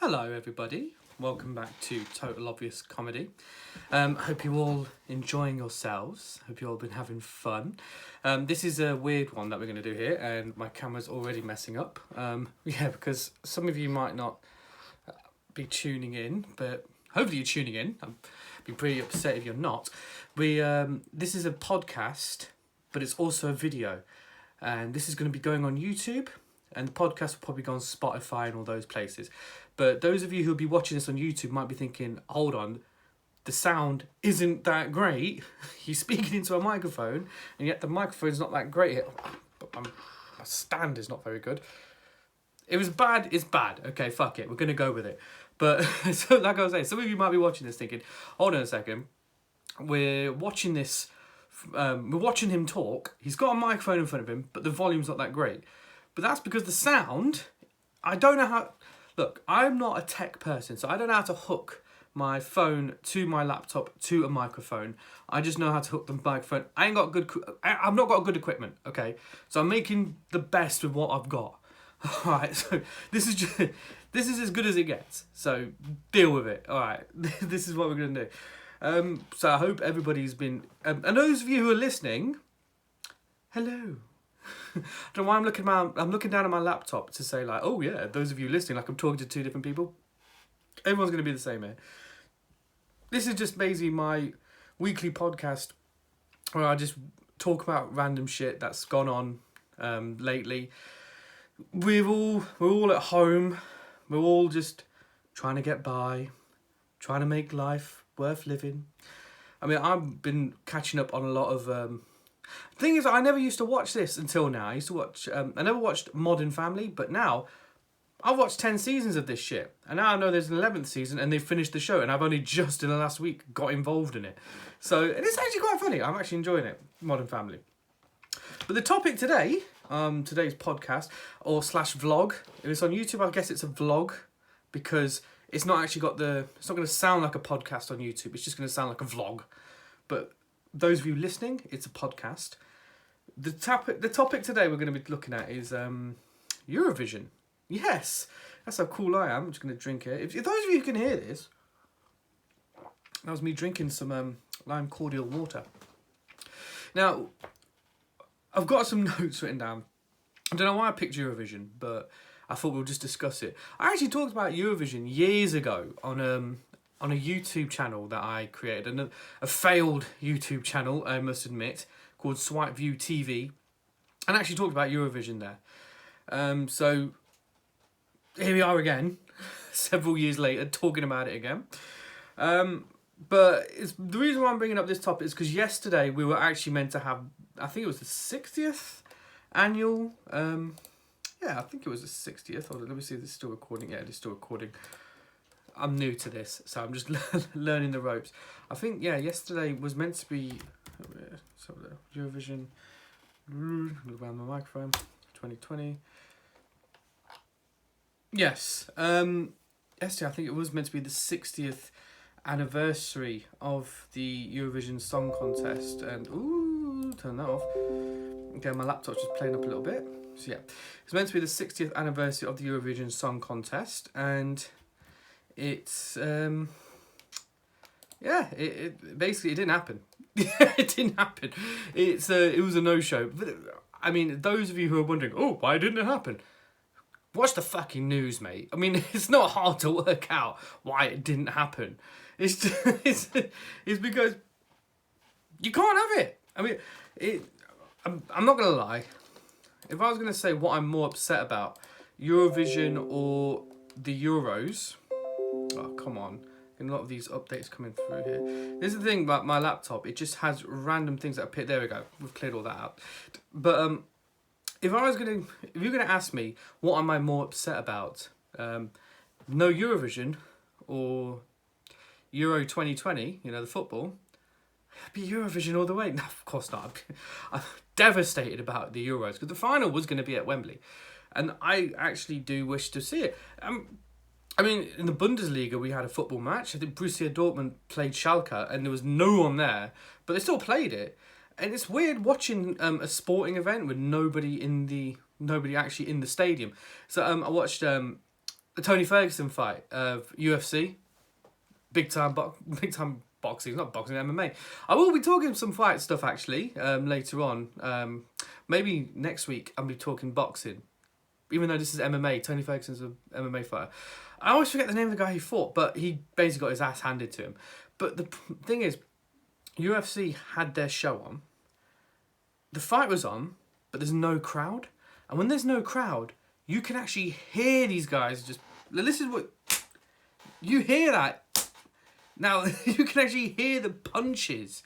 Hello everybody, welcome back to Total Obvious Comedy. Hope you're all enjoying yourselves, hope you've all been having fun. This is a weird one that we're going to do here and my camera's already messing up. Because some of you might not be tuning in, but hopefully you're tuning in. I'd be pretty upset if you're not. This is a podcast, but it's also a video. And this is going to be going on YouTube. And the podcast will probably go on Spotify and all those places. But those of you who'll be watching this on YouTube might be thinking, hold on, the sound isn't that great. You're speaking into a microphone, and yet the microphone's not that great. My stand is not very good. It was bad, it's bad. Okay, fuck it, we're going to go with it. But, so like I was saying, some of you might be watching this thinking, hold on a second, we're watching this, we're watching him talk. He's got a microphone in front of him, but the volume's not that great. But that's because the sound, I don't know how... Look, I'm not a tech person, so I don't know how to hook my phone to my laptop to a microphone. I just know how to hook the microphone. I've not got good equipment, okay? So I'm making the best with what I've got. All right, so this is as good as it gets. So deal with it. All right, this is what we're going to do. So I hope everybody's been... and those of you who are listening, hello. I don't know why I'm looking down at my laptop to say like, oh yeah, those of you listening, like I'm talking to two different people. Everyone's going to be the same here. This is just basically my weekly podcast where I just talk about random shit that's gone on lately. We're all at home. We're all just trying to get by, trying to make life worth living. I mean, I've been catching up on a lot of... The thing is, I never used to watch this until now. I used to watch... I never watched Modern Family, but now I've watched 10 seasons of this shit. And now I know there's an 11th season and they've finished the show. And I've only just in the last week got involved in it. So, and it's actually quite funny. I'm actually enjoying it, Modern Family. But the topic today, today's podcast, or / vlog, if it's on YouTube, I guess it's a vlog. Because it's not actually got the... It's not going to sound like a podcast on YouTube. It's just going to sound like a vlog. But... those of you listening, it's a podcast. The topic today we're going to be looking at is Eurovision. Yes, that's how cool I am. I'm just going to drink it. If those of you who can hear this, that was me drinking some lime cordial water. Now, I've got some notes written down. I don't know why I picked Eurovision, but I thought we'll just discuss it. I actually talked about Eurovision years ago on a YouTube channel that I created, a failed YouTube channel, I must admit, called Swipe View TV, and actually talked about Eurovision there. So here we are again, several years later, talking about it again. But the reason why I'm bringing up this topic is because yesterday we were actually meant to have, I think it was the 60th annual, I think it was the 60th. Hold on, let me see if this is still recording. Yeah, it is still recording. I'm new to this, so I'm just learning the ropes. I think, yesterday was meant to be Eurovision, around my microphone, 2020. Yes, yesterday I think it was meant to be the 60th anniversary of the Eurovision Song Contest, and turn that off. Okay, my laptop's just playing up a little bit. So yeah, it's meant to be the 60th anniversary of the Eurovision Song Contest, and... It's, it basically, it didn't happen. It didn't happen. It was a no-show. But, I mean, those of you who are wondering, why didn't it happen? Watch the fucking news, mate. I mean, it's not hard to work out why it didn't happen. It's because you can't have it. I mean, I'm not going to lie. If I was going to say what I'm more upset about, Eurovision or the Euros... Oh, come on. A lot of these updates coming through here. This is the thing about my laptop. It just has random things that appear. There we go. We've cleared all that out. But if you're going to ask me what am I more upset about, no Eurovision or Euro 2020, the football, it'd be Eurovision all the way. No, of course not. I'm devastated about the Euros because the final was going to be at Wembley. And I actually do wish to see it. I mean, in the Bundesliga, we had a football match. I think Borussia Dortmund played Schalke, and there was no one there, but they still played it. And it's weird watching a sporting event with nobody actually in the stadium. So I watched the Tony Ferguson fight of UFC, big time boxing, not boxing, MMA. I will be talking some fight stuff actually later on. Maybe next week I'll be talking boxing, even though this is MMA. Tony Ferguson's an MMA fighter. I always forget the name of the guy he fought, but he basically got his ass handed to him. But the thing is, UFC had their show on. The fight was on, but there's no crowd. And when there's no crowd, you can actually hear these guys just... This is what... You hear that. Now, you can actually hear the punches,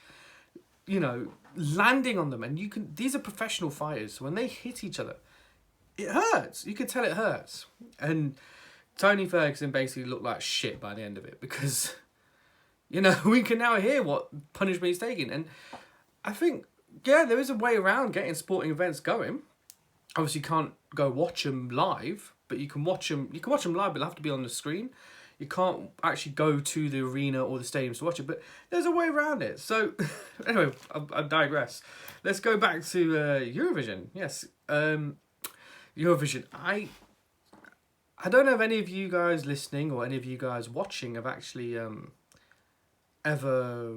you know, landing on them. And you can... These are professional fighters. So when they hit each other, it hurts. You can tell it hurts. And Tony Ferguson basically looked like shit by the end of it. Because, you know, we can now hear what punishment he's taking. And I think, yeah, there is a way around getting sporting events going. Obviously, you can't go watch them live, but you can watch them. You can watch them live, but they'll have to be on the screen. You can't actually go to the arena or the stadiums to watch it, but there's a way around it. So, anyway, I digress. Let's go back to Eurovision. Yes, Eurovision. I don't know if any of you guys listening or any of you guys watching have actually ever...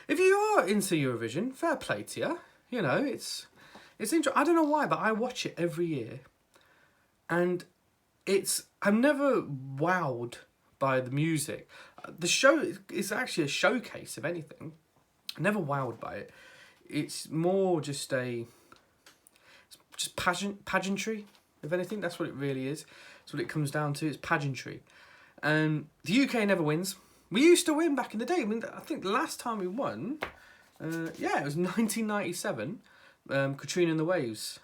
If you are into Eurovision, fair play to you. You know, it's interesting. I don't know why, but I watch it every year. And I'm never wowed by the music. The show is actually a showcase of anything. I'm never wowed by it. It's more just pageantry, if anything. That's what it really is. That's what it comes down to. It's pageantry. And the UK never wins. We used to win back in the day. I mean, I think the last time we won, it was 1997. Katrina and the Waves.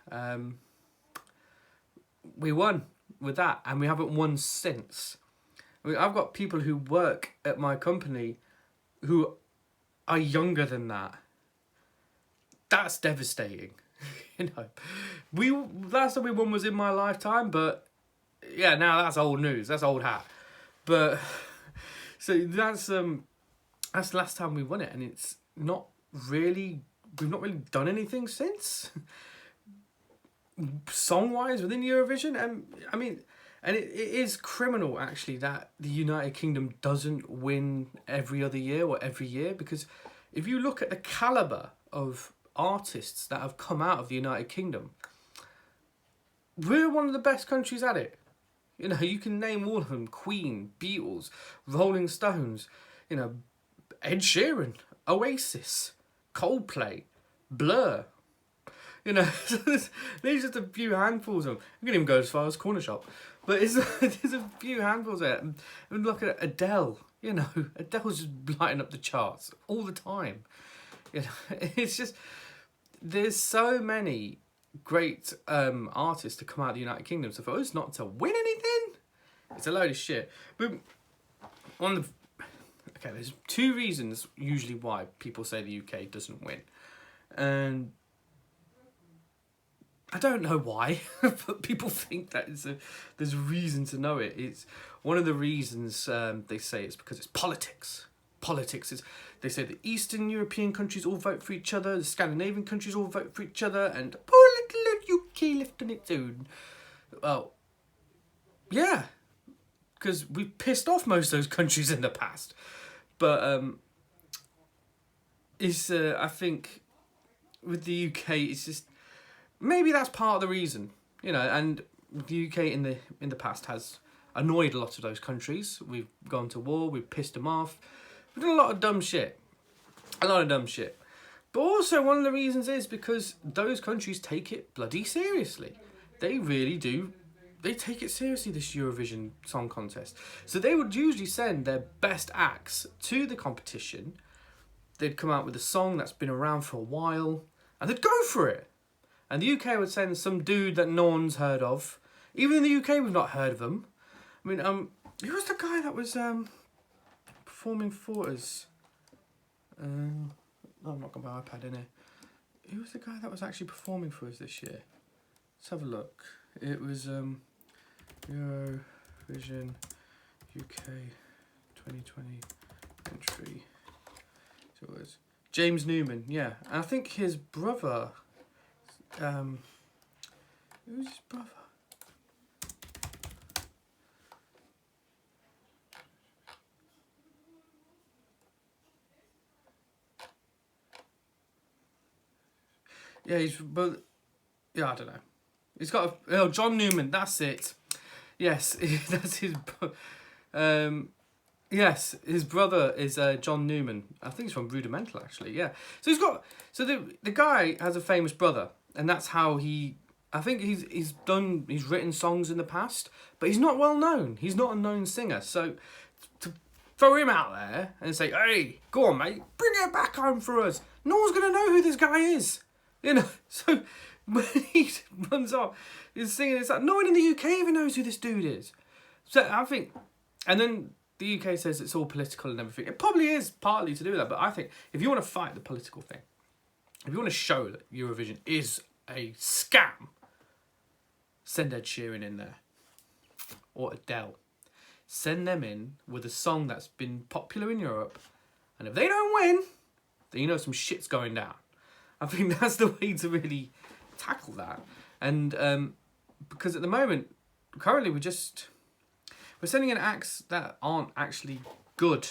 We won with that, and we haven't won since. I mean, I've got people who work at my company who are younger than that. That's devastating. You know, last time we won was in my lifetime, but yeah, now that's old news. That's old hat. But so that's the last time we won it, and it's not really. We've not really done anything since. Song-wise within Eurovision, I mean, and it is criminal actually that the United Kingdom doesn't win every other year or every year, because if you look at the calibre of artists that have come out of the United Kingdom, we're one of the best countries at it. You know, you can name all of them: Queen, Beatles, Rolling Stones, you know, Ed Sheeran, Oasis, Coldplay, Blur. You know, so there's just a few handfuls of them. I can't even go as far as Corner Shop. But there's a few handfuls there. And look at Adele. You know, Adele's just lighting up the charts all the time. You know, it's just... There's so many great artists to come out of the United Kingdom. So for us not to win anything, it's a load of shit. But there's two reasons usually why people say the UK doesn't win. And I don't know why, but people think that there's a reason to know it. It's one of the reasons they say it's because it's politics. Politics is, they say the Eastern European countries all vote for each other, the Scandinavian countries all vote for each other, and poor little UK left on its own. Well, yeah, because we pissed off most of those countries in the past. But I think with the UK, it's just... Maybe that's part of the reason, you know, and the UK in the past has annoyed a lot of those countries. We've gone to war, we've pissed them off, we've done a lot of dumb shit. But also one of the reasons is because those countries take it bloody seriously. They really do. They take it seriously, this Eurovision Song Contest. So they would usually send their best acts to the competition. They'd come out with a song that's been around for a while, and they'd go for it. And the UK would send some dude that no one's heard of. Even in the UK, we've not heard of him. I mean, who was the guy that was performing for us? I'm not got my iPad in here. Who was the guy that was actually performing for us this year? Let's have a look. It was Eurovision UK 2020 entry. So it was James Newman, yeah. And I think his brother... who's his brother? Yeah, but yeah, I don't know. He's got John Newman. That's it. Yes, that's his. Yes, his brother is John Newman. I think he's from Rudimental, actually. Yeah. So the guy has a famous brother, and that's how he. I think he's written songs in the past, but he's not well known. He's not a known singer. So to throw him out there and say, "Hey, go on, mate, bring it back home for us." No one's gonna know who this guy is, you know. So when he runs off, he's singing. It's like no one in the UK even knows who this dude is. So I think, and then the UK says it's all political and everything. It probably is partly to do with that, but I think if you want to fight the political thing, if you want to show that Eurovision is a scam, send Ed Sheeran in there. Or Adele. Send them in with a song that's been popular in Europe, and if they don't win, then you know some shit's going down. I think that's the way to really tackle that. And because at the moment, currently we're sending in acts that aren't actually good.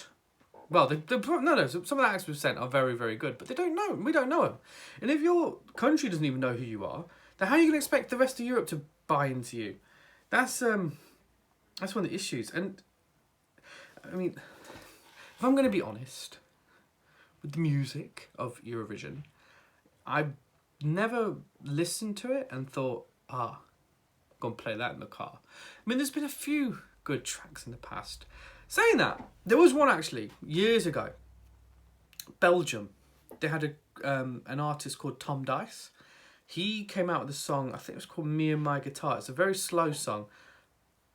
Well, no, some of the acts we've sent are very, very good, but they don't know. We don't know them. And if your country doesn't even know who you are, then how are you going to expect the rest of Europe to buy into you? That's one of the issues. And I mean, if I'm going to be honest with the music of Eurovision, I never listened to it and thought, I'm going to play that in the car. I mean, there's been a few good tracks in the past. Saying that, there was one actually years ago. Belgium, they had an artist called Tom Dice. He came out with a song, I think it was called Me and My Guitar. It's a very slow song.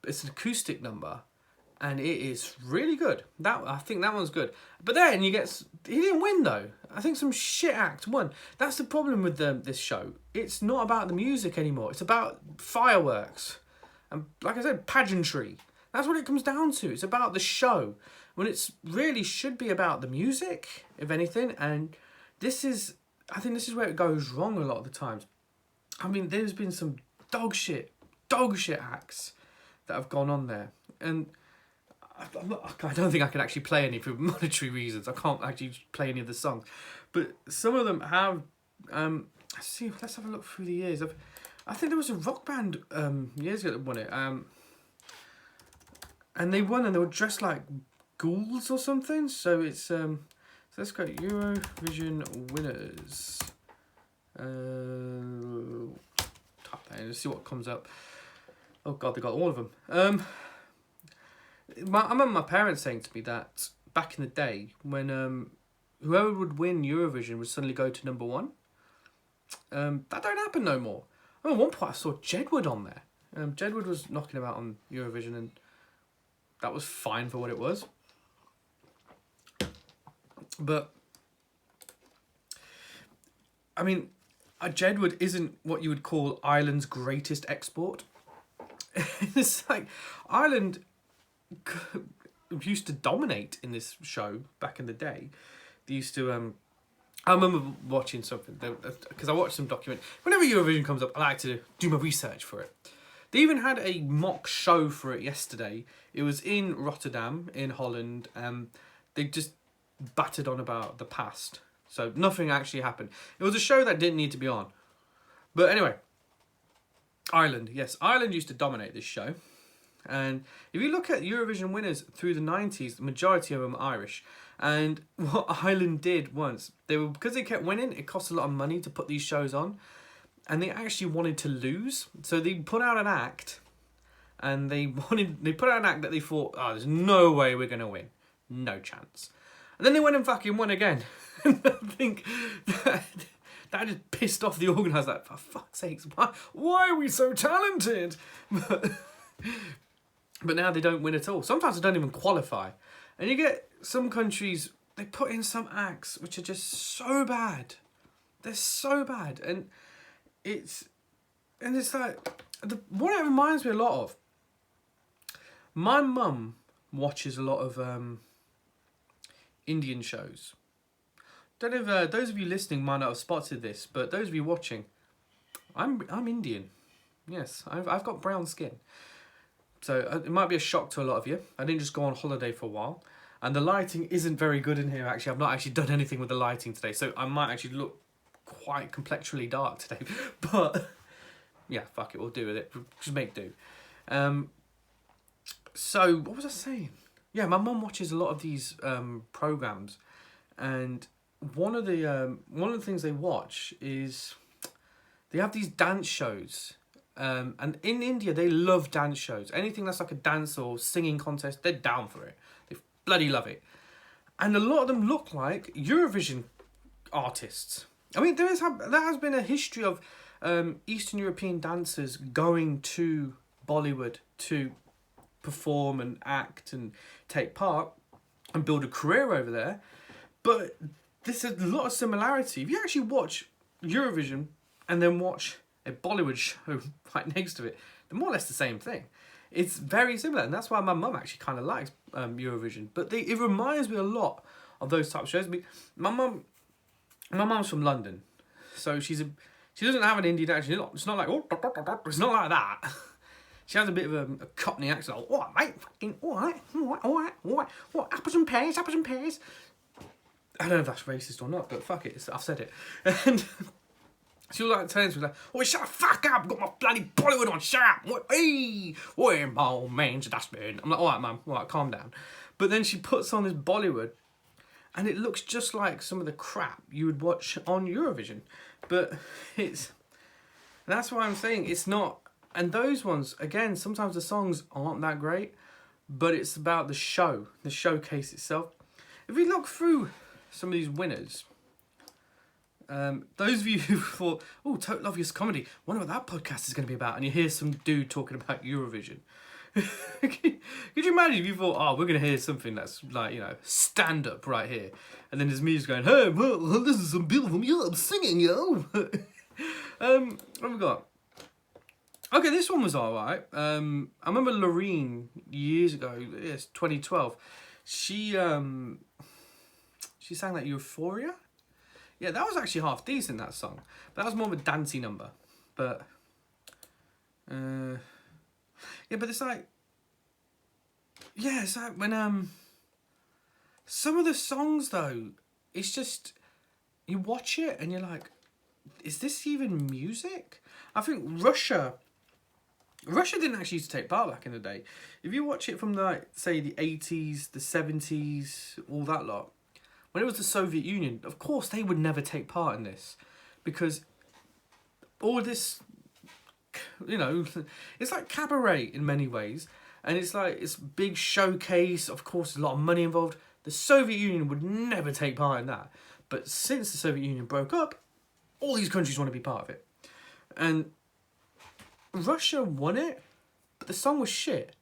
It's an acoustic number, and it is really good. I think that one's good. But then he didn't win though. I think some shit act won. That's the problem with this show. It's not about the music anymore. It's about fireworks. And like I said, pageantry. That's what it comes down to. It's about the show, when it's really should be about the music, if anything. And I think this is where it goes wrong a lot of the times. I mean, there's been some dog shit acts that have gone on there. And I don't think I can actually play any for monetary reasons. I can't actually play any of the songs. But some of them have... let's have a look through the years. I think there was a rock band years ago that won it. And they won, and they were dressed like ghouls or something. So it's so let's go Eurovision winners. Type that in and see what comes up. Oh God, they got all of them. I remember my parents saying to me that back in the day when whoever would win Eurovision would suddenly go to number one. That don't happen no more. I mean, at one point I saw Jedward on there. Jedward was knocking about on Eurovision, and that was fine for what it was. But, I mean, Jedward isn't what you would call Ireland's greatest export. It's like, Ireland used to dominate in this show back in the day. They used to... I remember watching something, because I watched some document. Whenever Eurovision comes up, I like to do my research for it. They even had a mock show for it yesterday. It was in Rotterdam, in Holland. They just battered on about the past. So nothing actually happened. It was a show that didn't need to be on. But anyway, Ireland. Yes, Ireland used to dominate this show. And if you look at Eurovision winners through the 90s, the majority of them are Irish. And what Ireland did once, because they kept winning, it cost a lot of money to put these shows on. And they actually wanted to lose. So they put out an act. And they put out an act that they thought, there's no way we're going to win. No chance. And then they went and fucking won again. And I think that just pissed off the organiser. Like, for fuck's sakes, why are we so talented? But now they don't win at all. Sometimes they don't even qualify. And you get some countries, they put in some acts which are just so bad. They're so bad. And it's like, what it reminds me a lot of, my mum watches a lot of Indian shows. Don't know if those of you listening might not have spotted this, but those of you watching, I'm Indian. Yes, I've got brown skin. So it might be a shock to a lot of you. I didn't just go on holiday for a while. And the lighting isn't very good in here, actually. I've not actually done anything with the lighting today. So I might actually look quite complexually dark today. But yeah, fuck it, we'll do with it. Just make do. So what was I saying? Yeah, my mum watches a lot of these programs, and one of the things they watch is they have these dance shows. And in India, they love dance shows. Anything that's like a dance or singing contest, they're down for it. They bloody love it. And a lot of them look like Eurovision artists. I mean, there has been a history of Eastern European dancers going to Bollywood to perform and act and take part and build a career over there. But there's a lot of similarity. If you actually watch Eurovision and then watch a Bollywood show right next to it, they're more or less the same thing. It's very similar, and that's why my mum actually kind of likes Eurovision. But it reminds me a lot of those type of shows. I mean, my mum's from London, so she doesn't have an Indian accent. It's not like it's not like that. She has a bit of a Cockney accent. Like, all right, mate, fucking all right. What apples and pears? I don't know if that's racist or not, but fuck it, I've said it. And she'll like turn to me like, "Oh, shut the fuck up! I've got my bloody Bollywood on. Shut up! What? Hey, what my man's a dustbin." I'm like, "All right, mum. All right, calm down." But then she puts on this Bollywood, and it looks just like some of the crap you would watch on Eurovision. But that's why I'm saying it's not. And those ones, again, sometimes the songs aren't that great, but it's about the show, the showcase itself. If you look through some of these winners. Those of you who thought, "Oh, Total Obvious Comedy, wonder what that podcast is going to be about," and you hear some dude talking about Eurovision. Could you imagine if you thought, "Oh, we're going to hear something that's like, you know, stand up right here," and then there's music going, "Hey, well, this is some people from Europe singing, yo." What have we got? Okay, this one was alright. I remember Loreen years ago, yes, 2012. She sang that Euphoria. Yeah, that was actually half decent, that song. That was more of a dancey number. But yeah, but it's like, yeah, it's like when some of the songs though, it's just, you watch it and you're like, is this even music? I think Russia didn't actually used to take part back in the day. If you watch it from the, like, say the 80s, the 70s, all that lot, when it was the Soviet Union, of course they would never take part in this, because all this, you know, it's like cabaret in many ways, and it's like, it's big showcase, of course a lot of money involved. The Soviet Union would never take part in that, but since the Soviet Union broke up, all these countries want to be part of it. And Russia won it, but the song was shit.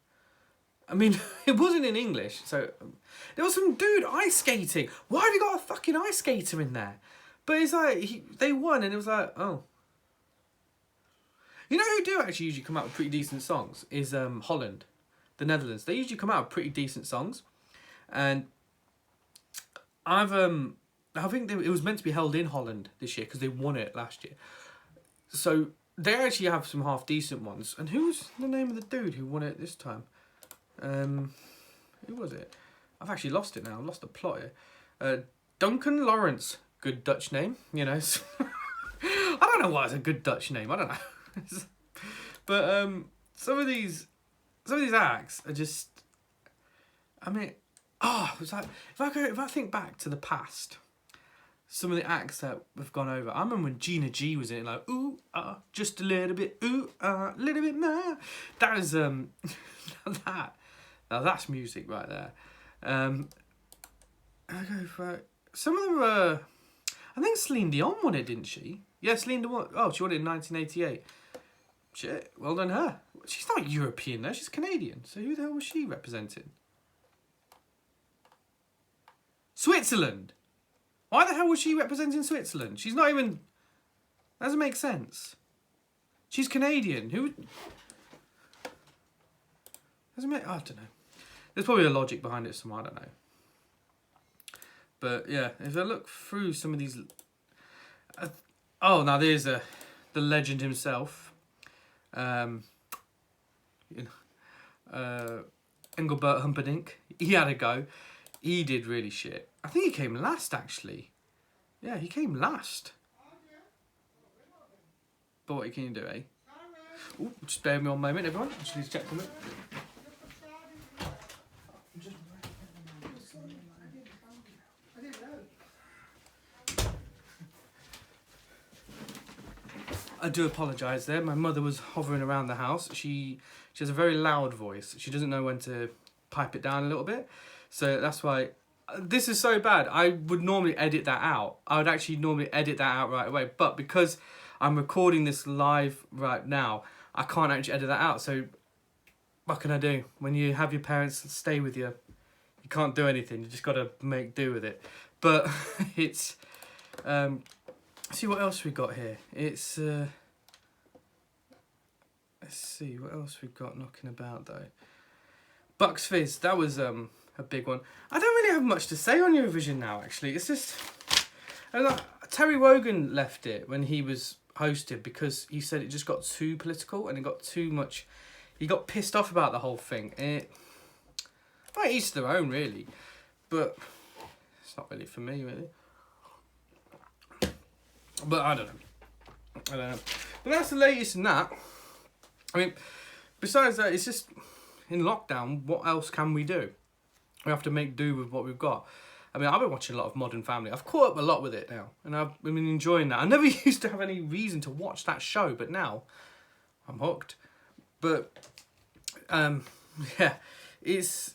I mean, it wasn't in English, so there was some dude ice skating. Why have you got a fucking ice skater in there? But it's like, they won, and it was like, oh. You know who do actually usually come out with pretty decent songs is Holland, the Netherlands. They usually come out with pretty decent songs, and I think it was meant to be held in Holland this year because they won it last year. So they actually have some half decent ones. And who's the name of the dude who won it this time? Who was it? I've actually lost it now. I've lost the plot here. Duncan Lawrence. Good Dutch name, you know. I don't know why it's a good Dutch name. I don't know. But some of these acts are just, I mean, it's like, if I think back to the past, some of the acts that we've gone over. I remember when Gina G was in it, like, ooh, just a little bit, ooh, a little bit more. That is, that. Now that's music right there. Okay, for some of them were, I think Celine Dion won it, didn't she? Yeah, Celine Dion. Oh, she won it in 1988. Shit, well done her. She's not European though, she's Canadian. So who the hell was she representing? Switzerland. Why the hell was she representing Switzerland? She's not even, that doesn't make sense. She's Canadian. Who? Doesn't make, I don't know. There's probably a logic behind it somewhere, I don't know. But yeah, if I look through some of these, now there's the legend himself. Engelbert Humperdinck. He had a go. He did really shit. I think he came last, actually. Yeah, he came last. But what can you do, eh? Ooh, just bear with me one moment, everyone. I just need to check something. I do apologise there. My mother was hovering around the house. She has a very loud voice. She doesn't know when to pipe it down a little bit. So that's why... This is so bad. I would normally edit that out. I would actually normally edit that out right away. But because I'm recording this live right now, I can't actually edit that out. So what can I do? When you have your parents stay with you, you can't do anything. You just got to make do with it. But it's... see what else we got here. It's... let's see what else we got knocking about though. Bucks Fizz. That was a big one. I don't really have much to say on Eurovision now, actually. It's just... Terry Wogan left it when he was hosted because he said it just got too political and it got too much... He got pissed off about the whole thing. Well, each to their own, really. But it's not really for me, really. But I don't know. But that's the latest in that. I mean, besides that, it's just... In lockdown, what else can we do? We have to make do with what we've got. I mean, I've been watching a lot of Modern Family. I've caught up a lot with it now, and I've been enjoying that. I never used to have any reason to watch that show, but now I'm hooked. But yeah, it's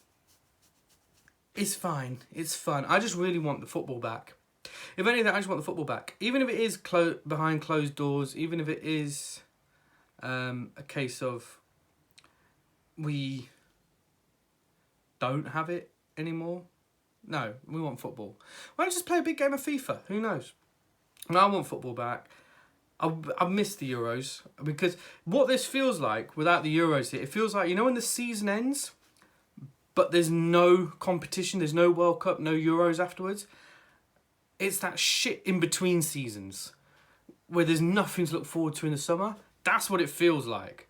fine. It's fun. I just really want the football back. If anything, I just want the football back. Even if it is behind closed doors, even if it is a case of we don't have it anymore. No, we want football. Why don't you just play a big game of FIFA? Who knows? And I want football back. I miss the Euros because what this feels like without the Euros here, it feels like, you know, when the season ends, but there's no competition, there's no World Cup, no Euros afterwards. It's that shit in between seasons where there's nothing to look forward to in the summer. That's what it feels like.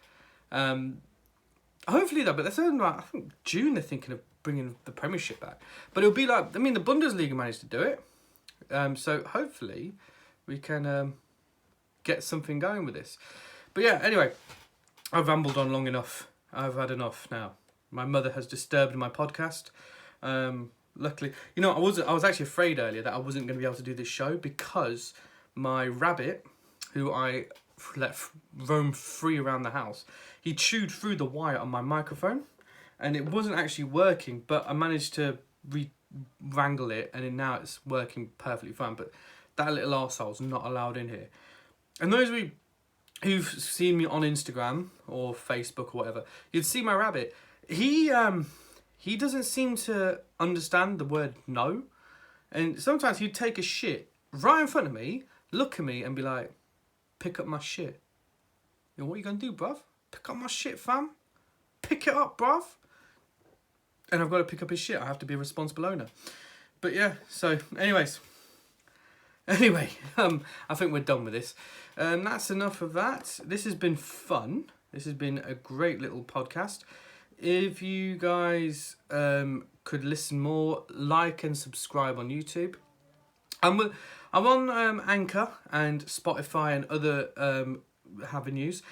Hopefully though, but that's only like, I think June they're thinking of bringing the Premiership back. But it'll be like, I mean, the Bundesliga managed to do it. So hopefully we can get something going with this. But yeah, anyway, I've rambled on long enough. I've had enough now. My mother has disturbed my podcast. Luckily, you know, I was actually afraid earlier that I wasn't going to be able to do this show because my rabbit, who I let roam free around the house, he chewed through the wire on my microphone and it wasn't actually working, but I managed to wrangle it and now it's working perfectly fine. But that little arsehole's not allowed in here. And those of you who've seen me on Instagram or Facebook or whatever, you'd see my rabbit. He doesn't seem to understand the word no. And sometimes he'd take a shit right in front of me, look at me and be like, pick up my shit. You know, what are you going to do, bruv? Pick up my shit, fam. Pick it up, bruv. And I've got to pick up his shit. I have to be a responsible owner. But yeah, so Anyway, I think we're done with this. That's enough of that. This has been fun. This has been a great little podcast. If you guys could listen more, like and subscribe on YouTube. I'm on Anchor and Spotify and other avenues.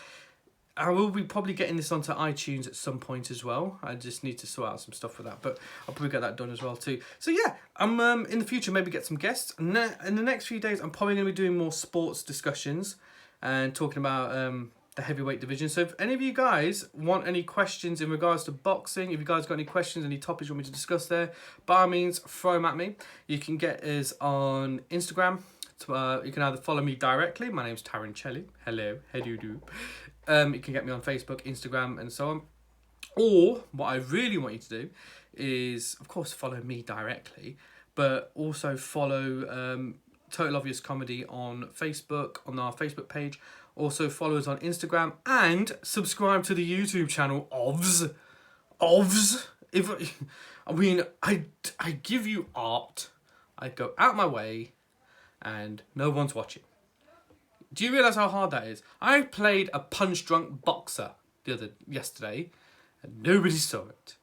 I will be probably getting this onto iTunes at some point as well. I just need to sort out some stuff for that, but I'll probably get that done as well too. So yeah, I'm in the future maybe get some guests. In the next few days, I'm probably going to be doing more sports discussions and talking about the heavyweight division. So if any of you guys want any questions in regards to boxing, if you guys got any questions, any topics you want me to discuss there, by all means, throw them at me. You can get us on Instagram. You can either follow me directly. My name's Tharun Chelley. Hello, how do you do? You can get me on Facebook, Instagram, and so on. Or what I really want you to do is, of course, follow me directly, but also follow Total Obvious Comedy on Facebook, on our Facebook page. Also follow us on Instagram and subscribe to the YouTube channel OVS. I give you art. I go out my way and no one's watching. Do you realise how hard that is? I played a punch-drunk boxer yesterday and nobody saw it.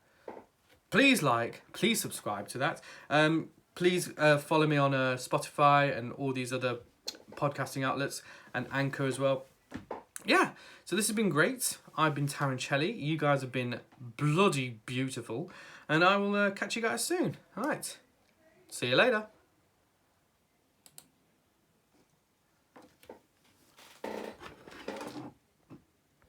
Please please subscribe to that. Please follow me on Spotify and all these other podcasting outlets and Anchor as well. yeah, so this has been great. I've been Tharun Chelley. You guys have been bloody beautiful. And I will catch you guys soon. All right. See you later.